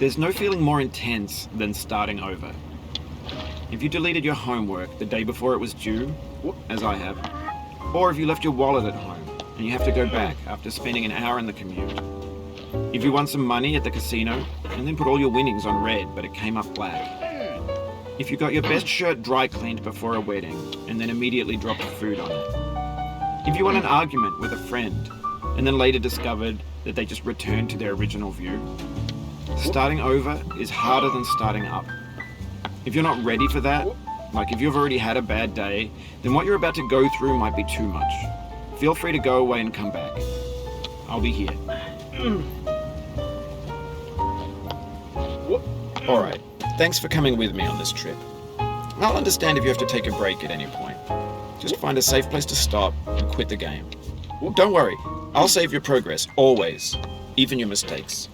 There's no feeling more intense than starting over. If you deleted your homework the day before it was due, as I have, or if you left your wallet at home and you have to go back after spending an hour in the commute. If you won some money at the casino and then put all your winnings on red but it came up black. If you got your best shirt dry cleaned before a wedding and then immediately dropped food on it. If you won an argument with a friend and then later discovered that they just returned to their original view. Starting over is harder than starting up. If you're not ready for that, like if you've already had a bad day, then what you're about to go through might be too much. Feel free to go away and come back. I'll be here. Alright, thanks for coming with me on this trip. I'll understand if you have to take a break at any point. Just find a safe place to stop and quit the game. Don't worry, I'll save your progress, always, even your mistakes.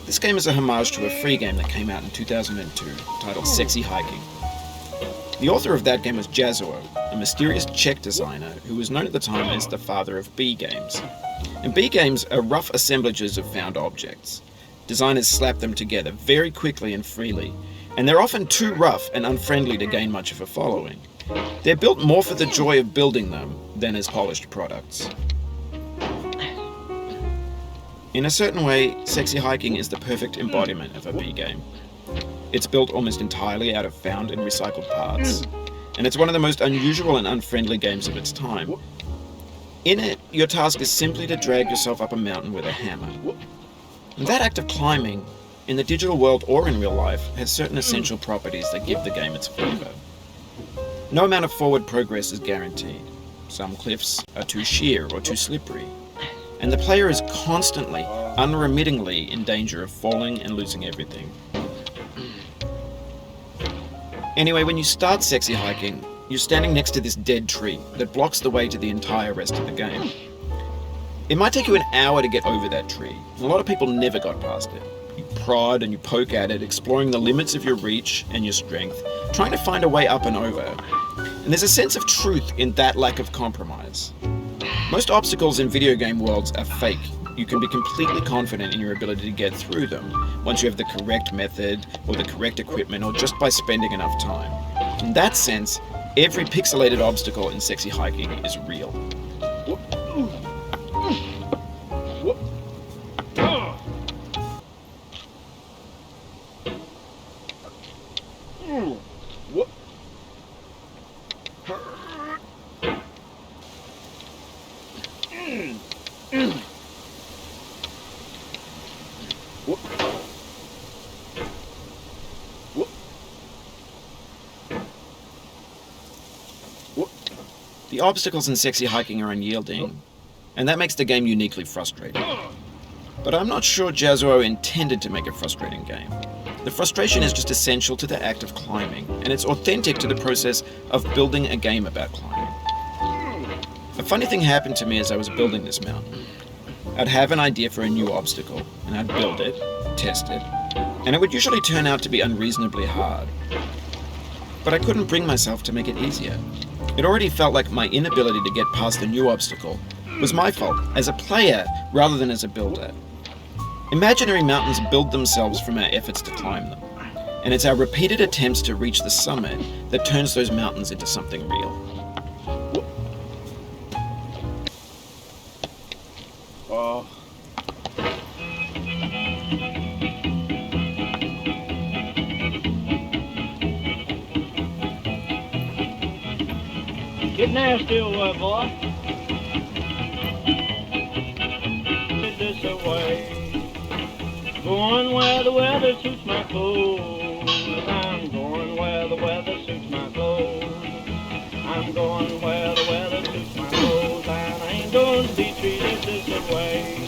This game is a homage to a free game that came out in 2002, titled Sexy Hiking. The author of that game was Jazuo, a mysterious Czech designer who was known at the time as the father of B games. And B games are rough assemblages of found objects. Designers slap them together very quickly and freely, and they're often too rough and unfriendly to gain much of a following. They're built more for the joy of building them than as polished products. In a certain way, Sexy Hiking is the perfect embodiment of a B game. It's built almost entirely out of found and recycled parts, and it's one of the most unusual and unfriendly games of its time. In it, your task is simply to drag yourself up a mountain with a hammer. And that act of climbing, in the digital world or in real life, has certain essential properties that give the game its flavor. No amount of forward progress is guaranteed. Some cliffs are too sheer or too slippery. And the player is constantly, unremittingly in danger of falling and losing everything. Anyway, when you start Sexy Hiking, you're standing next to this dead tree that blocks the way to the entire rest of the game. It might take you an hour to get over that tree, and a lot of people never got past it. You prod and you poke at it, exploring the limits of your reach and your strength, trying to find a way up and over. And there's a sense of truth in that lack of compromise. Most obstacles in video game worlds are fake. You can be completely confident in your ability to get through them once you have the correct method or the correct equipment or just by spending enough time. In that sense, every pixelated obstacle in Sexy Hiking is real. The obstacles in Sexy Hiking are unyielding, and that makes the game uniquely frustrating. But I'm not sure Jazuo intended to make a frustrating game. The frustration is just essential to the act of climbing, and it's authentic to the process of building a game about climbing. A funny thing happened to me as I was building this mountain. I'd have an idea for a new obstacle, and I'd build it, test it, and it would usually turn out to be unreasonably hard. But I couldn't bring myself to make it easier. It already felt like my inability to get past the new obstacle was my fault as a player rather than as a builder. Imaginary mountains build themselves from our efforts to climb them, and it's our repeated attempts to reach the summit that turns those mountains into something real. Get nasty, boy. This away. Going where the weather suits my clothes. I'm going where the weather suits my clothes. I'm going where the weather suits my clothes. And I ain't going to be treated this way.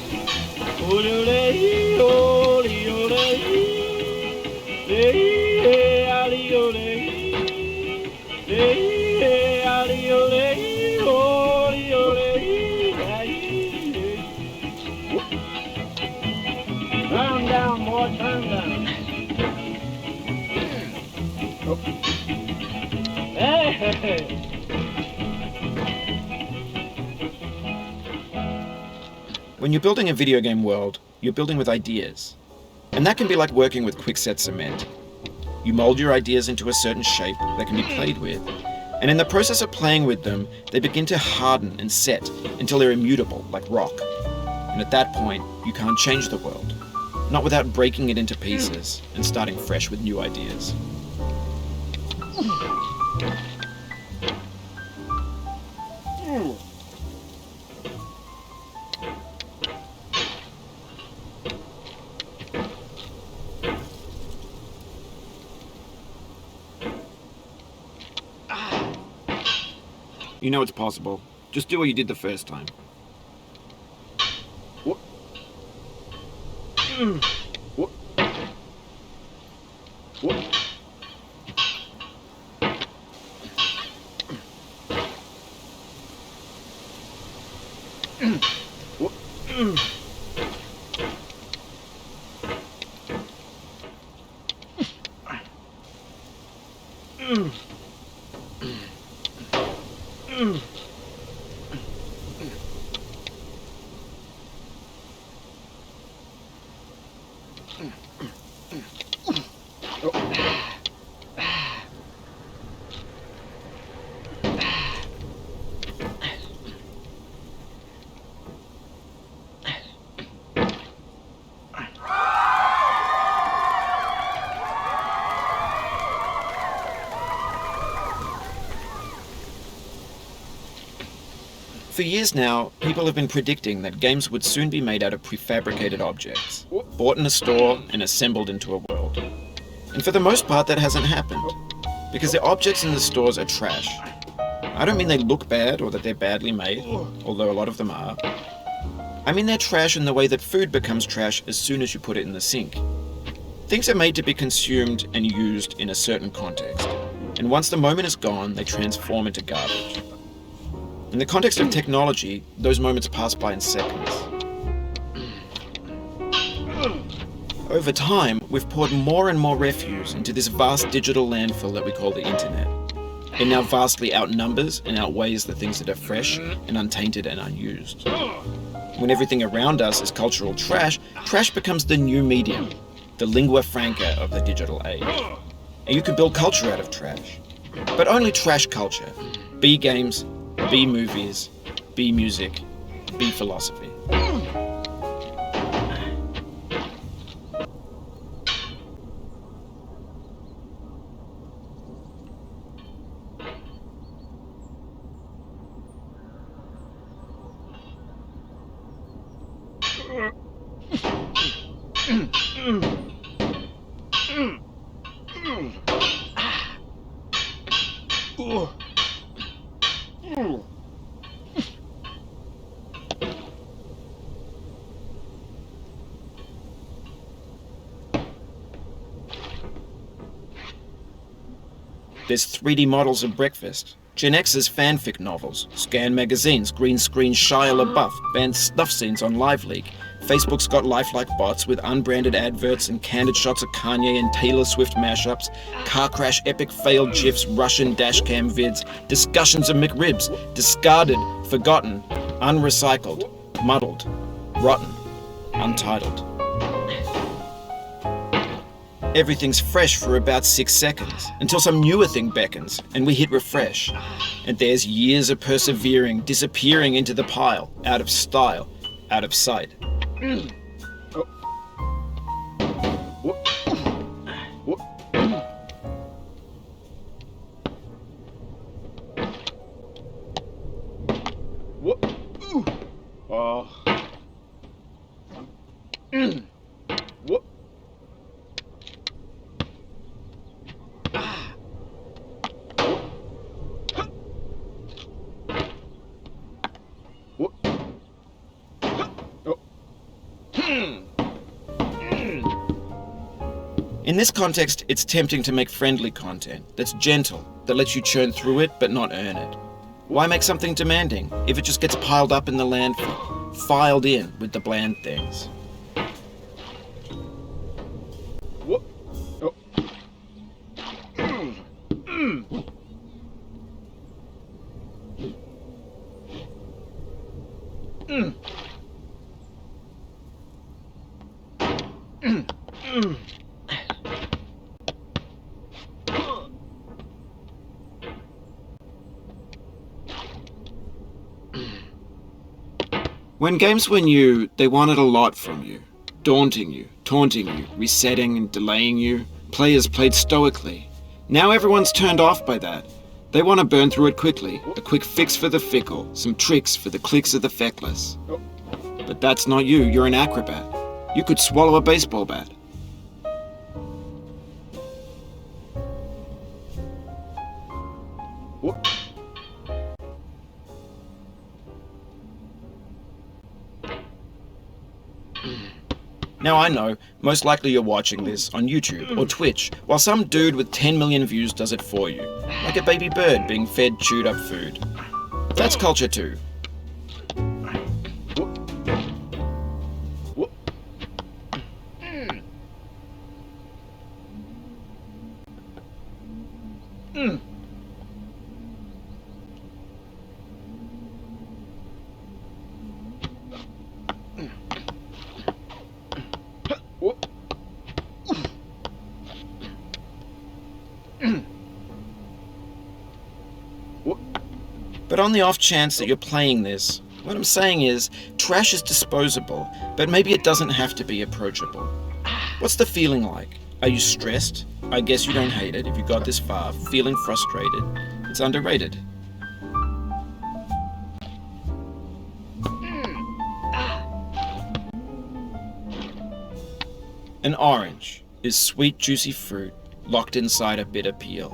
Turn down, boy, turn down. Hey! When you're building a video game world, You're building with ideas. And that can be like working with quickset cement. You mold your ideas into a certain shape that can be played with, and in the process of playing with them, they begin to harden and set until they're immutable, like rock. And at that point, you can't change the world. Not without breaking it into pieces and starting fresh with new ideas. You know it's possible. Just do what you did the first time. What? What? What? For years now, people have been predicting that games would soon be made out of prefabricated objects, bought in a store and assembled into a world. And for the most part, that hasn't happened, because the objects in the stores are trash. I don't mean they look bad or that they're badly made, although a lot of them are. I mean they're trash in the way that food becomes trash as soon as you put it in the sink. Things are made to be consumed and used in a certain context, and once the moment is gone, they transform into garbage. In the context of technology, those moments pass by in seconds. Over time, we've poured more and more refuse into this vast digital landfill that we call the internet. It now vastly outnumbers and outweighs the things that are fresh and untainted and unused. When everything around us is cultural trash, trash becomes the new medium, the lingua franca of the digital age. And you can build culture out of trash. But only trash culture. B games, B movies, B music, B philosophy. There's 3D models of breakfast, Gen X's fanfic novels, scan magazines, green screen Shia LaBeouf, banned snuff scenes on LiveLeak. Facebook's got lifelike bots with unbranded adverts and candid shots of Kanye and Taylor Swift mashups, car crash epic failed GIFs, Russian dashcam vids, discussions of McRibs, discarded, forgotten, unrecycled, muddled, rotten, untitled. Everything's fresh for about 6 seconds, until some newer thing beckons, and we hit refresh. And there's years of persevering, disappearing into the pile, out of style, out of sight. Oh. What? What? What? Oh. What? In this context, it's tempting to make friendly content that's gentle, that lets you churn through it but not earn it. Why make something demanding if it just gets piled up in the landfill, filed in with the bland things? What? Oh. When games were new, they wanted a lot from you. Daunting you, taunting you, resetting and delaying you. Players played stoically. Now everyone's turned off by that. They want to burn through it quickly. A quick fix for the fickle, some tricks for the clicks of the feckless. But that's not you, you're an acrobat. You could swallow a baseball bat. Now I know, most likely you're watching this on YouTube or Twitch, while some dude with 10 million views does it for you, like a baby bird being fed chewed up food. That's culture too. But on the off chance that you're playing this, what I'm saying is, trash is disposable, but maybe it doesn't have to be approachable. What's the feeling like? Are you stressed? I guess you don't hate it if you got this far. Feeling frustrated? It's underrated. An orange is sweet, juicy fruit locked inside a bitter peel.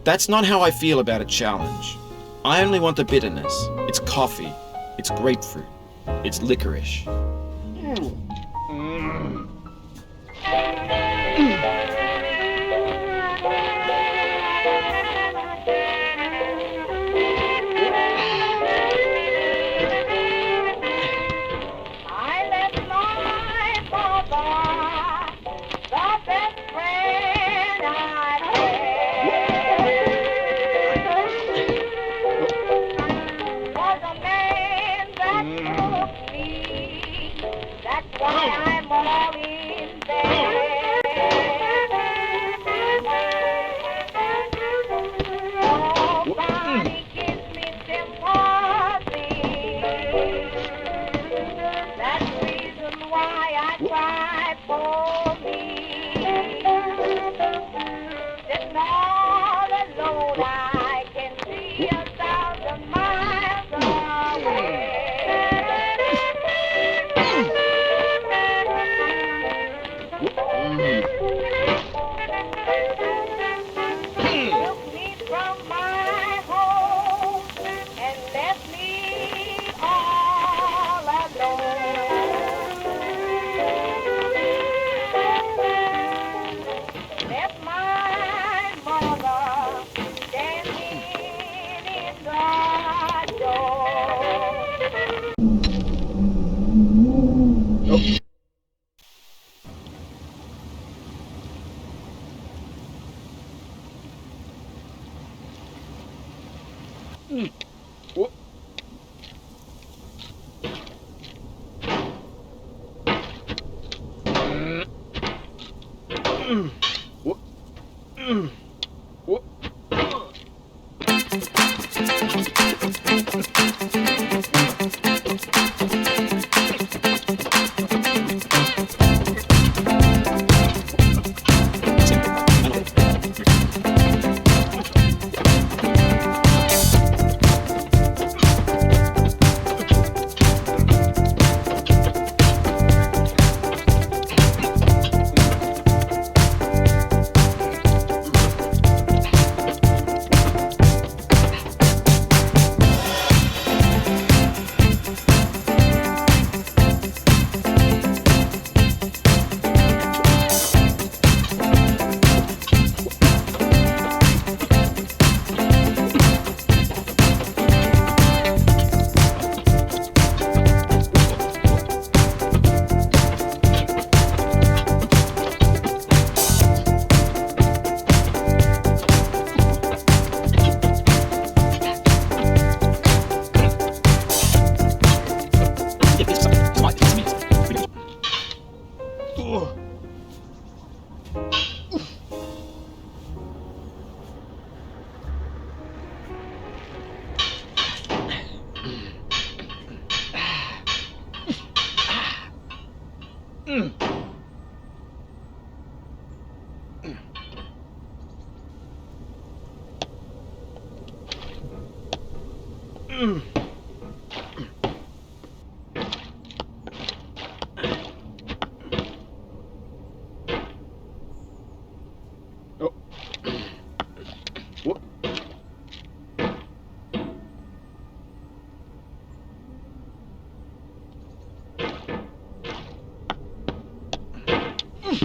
That's not how I feel about a challenge. I only want the bitterness. It's coffee. It's grapefruit. It's licorice.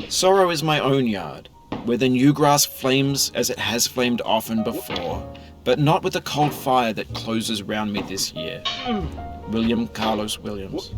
Sorrow is my own yard, where the new grass flames as it has flamed often before, but not with the cold fire that closes round me this year. William Carlos Williams.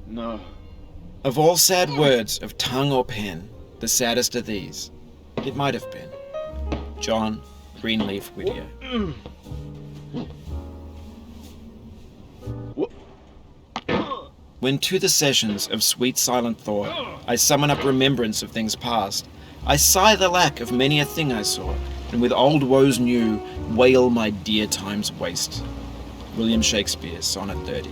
No. Of all sad words of tongue or pen, the saddest are these. It might have been. John Greenleaf Whittier. When to the sessions of sweet silent thought I summon up remembrance of things past, I sigh the lack of many a thing I saw, and with old woes new wail my dear time's waste. William Shakespeare, Sonnet 30.